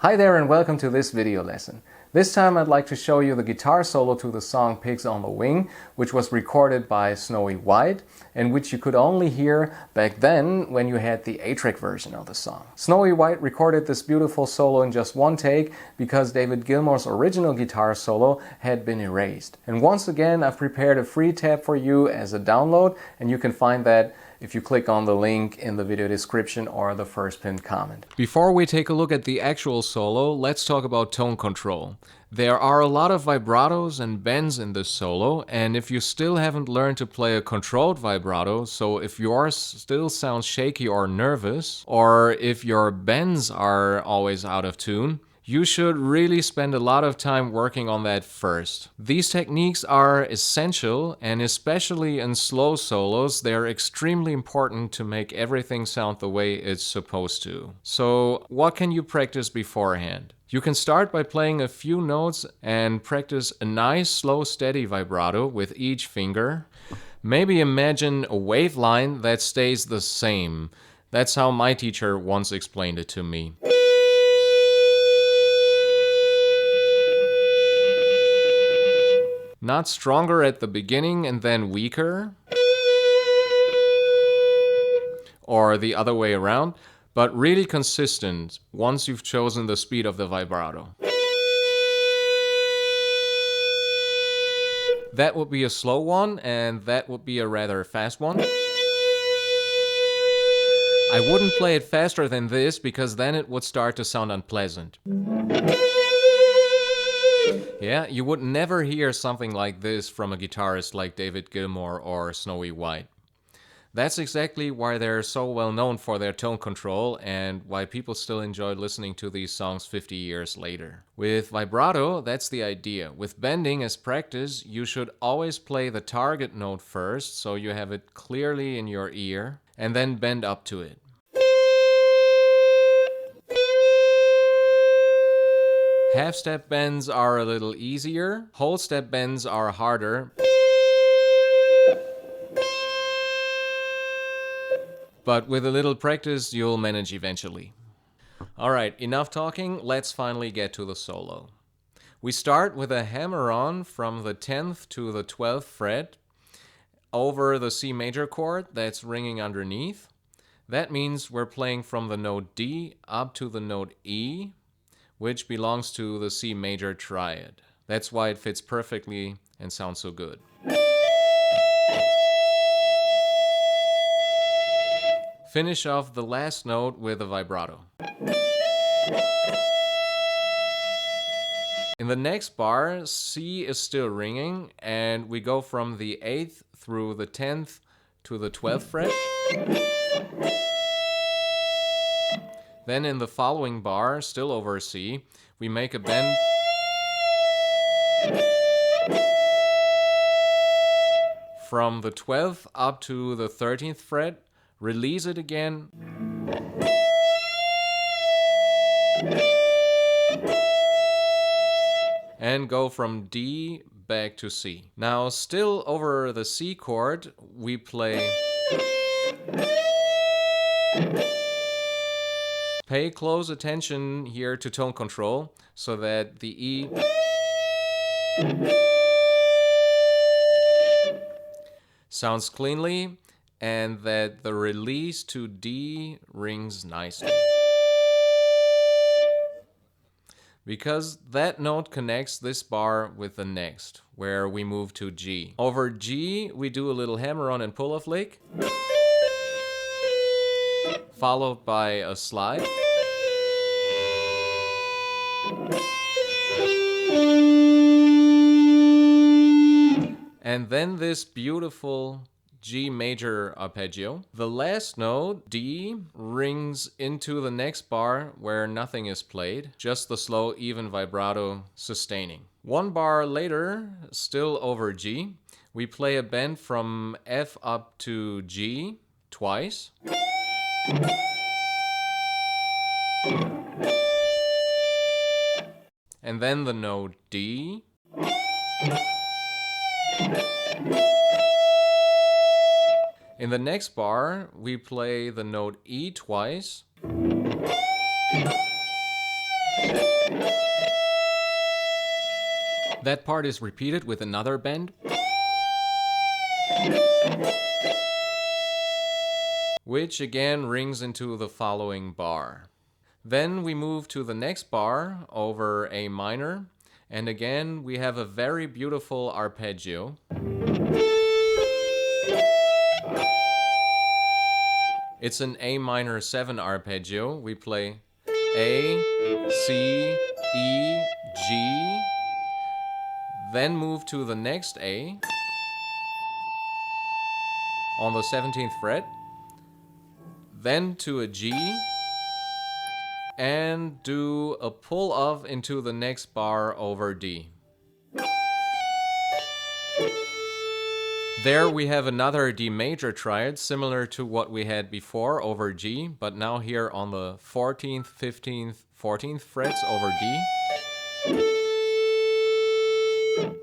Hi there and welcome to this video lesson. This time I'd like to show you the guitar solo to the song Pigs on the Wing, which was recorded by Snowy White and which you could only hear back then when you had the 8-track version of the song. Snowy White recorded this beautiful solo in just one take because David Gilmour's original guitar solo had been erased. And once again I've prepared a free tab for you as a download, and you can find that if you click on the link in the video description or the first pinned comment. Before we take a look at the actual solo, let's talk about tone control. There are a lot of vibratos and bends in this solo, and if you still haven't learned to play a controlled vibrato, so if yours still sounds shaky or nervous, or if your bends are always out of tune, you should really spend a lot of time working on that first. These techniques are essential, and especially in slow solos, they're extremely important to make everything sound the way it's supposed to. So, what can you practice beforehand? You can start by playing a few notes and practice a nice, slow, steady vibrato with each finger. Maybe imagine a wave line that stays the same. That's how my teacher once explained it to me. Not stronger at the beginning and then weaker, or the other way around, but really consistent once you've chosen the speed of the vibrato. That would be a slow one, and that would be a rather fast one. I wouldn't play it faster than this because then it would start to sound unpleasant. Yeah, you would never hear something like this from a guitarist like David Gilmour or Snowy White. That's exactly why they're so well known for their tone control and why people still enjoy listening to these songs 50 years later. With vibrato, that's the idea. With bending as practice, you should always play the target note first so you have it clearly in your ear, and then bend up to it. Half-step bends are a little easier, whole-step bends are harder. But with a little practice, you'll manage eventually. Alright, enough talking, let's finally get to the solo. We start with a hammer-on from the 10th to the 12th fret over the C major chord that's ringing underneath. That means we're playing from the note D up to the note E, which belongs to the C major triad. That's why it fits perfectly and sounds so good. Finish off the last note with a vibrato. In the next bar, C is still ringing, and we go from the 8th through the 10th to the 12th fret. Then in the following bar, still over C, we make a bend from the 12th up to the 13th fret, release it again, and go from D back to C. Now, still over the C chord, we play. Pay close attention here to tone control so that the E sounds cleanly and that the release to D rings nicely. Because that note connects this bar with the next, where we move to G. Over G, we do a little hammer-on and pull-off lick, followed by a slide. And then this beautiful G major arpeggio. The last note, D, rings into the next bar where nothing is played, just the slow, even vibrato sustaining. One bar later, still over G, we play a bend from F up to G twice. And then the note D. In the next bar, we play the note E twice. That part is repeated with another bend, which again rings into the following bar. Then we move to the next bar over A minor, and again we have a very beautiful arpeggio. It's an A minor 7 arpeggio. We play A, C, E, G, then move to the next A on the 17th fret, then to a G, and do a pull off into the next bar over D. There we have another D major triad, similar to what we had before over G, but now here on the 14th, 15th, 14th frets over D.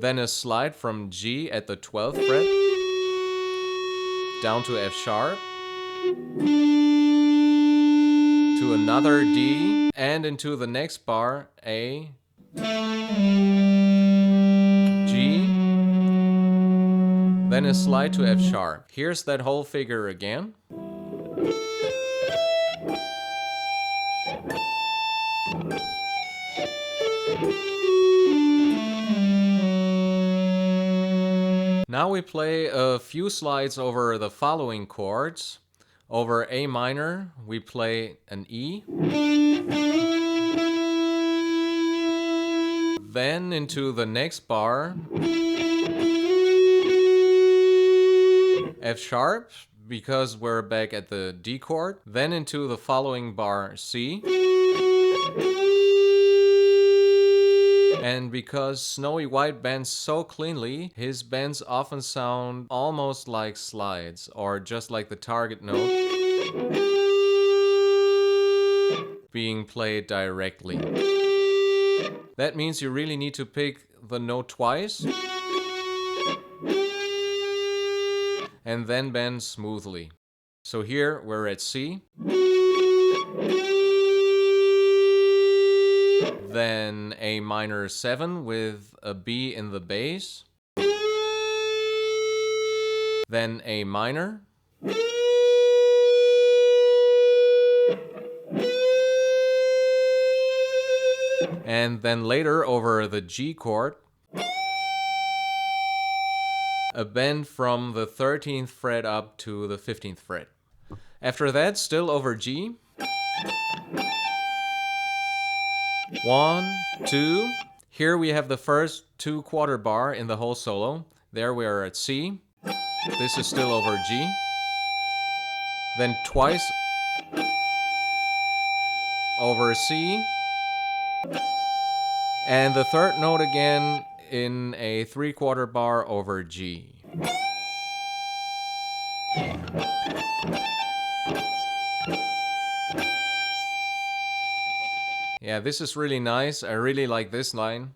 Then a slide from G at the 12th fret down to F sharp, to another D, and into the next bar, A, G, then a slide to F sharp. Here's that whole figure again. Now we play a few slides over the following chords. Over A minor, we play an E. Then into the next bar, F sharp, because we're back at the D chord. Then into the following bar, C. And because Snowy White bends so cleanly, his bends often sound almost like slides, or just like the target note being played directly. That means you really need to pick the note twice and then bend smoothly. So here we're at C. Then A minor 7 with a B in the bass. Then A minor. And then later over the G chord, a bend from the 13th fret up to the 15th fret. After that, still over G. 1, 2. Here we have the first 2/4 bar in the whole solo. There we are at C. This is still over G. Then twice over C. And the third note again in a 3/4 bar over G. Yeah, this is really nice. I really like this line.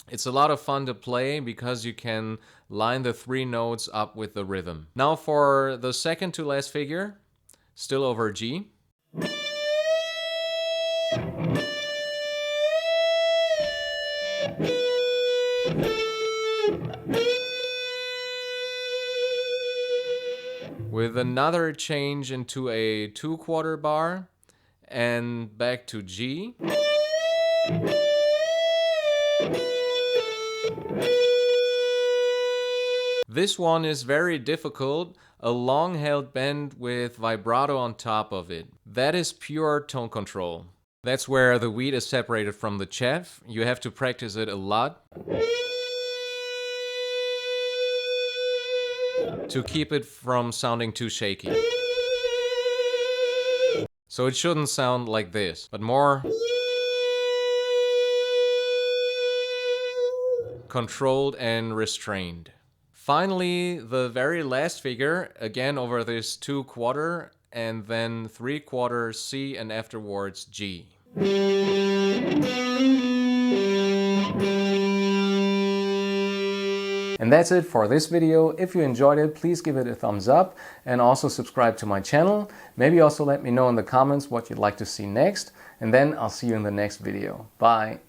It's a lot of fun to play because you can line the 3 notes up with the rhythm. Now for the second to last figure, still over G. With another change into a 2/4 bar and back to G. This one is very difficult, a long held bend with vibrato on top of it. That is pure tone control. That's where the wheat is separated from the chaff. You have to practice it a lot to keep it from sounding too shaky. So it shouldn't sound like this, but more controlled and restrained. Finally, the very last figure, again over this 2/4 and then 3/4 C and afterwards G. And And that's it for this video. If you enjoyed it, please give it a thumbs up and also subscribe to my channel. Maybe also let me know in the comments what you'd like to see next, and then I'll see you in the next video. Bye!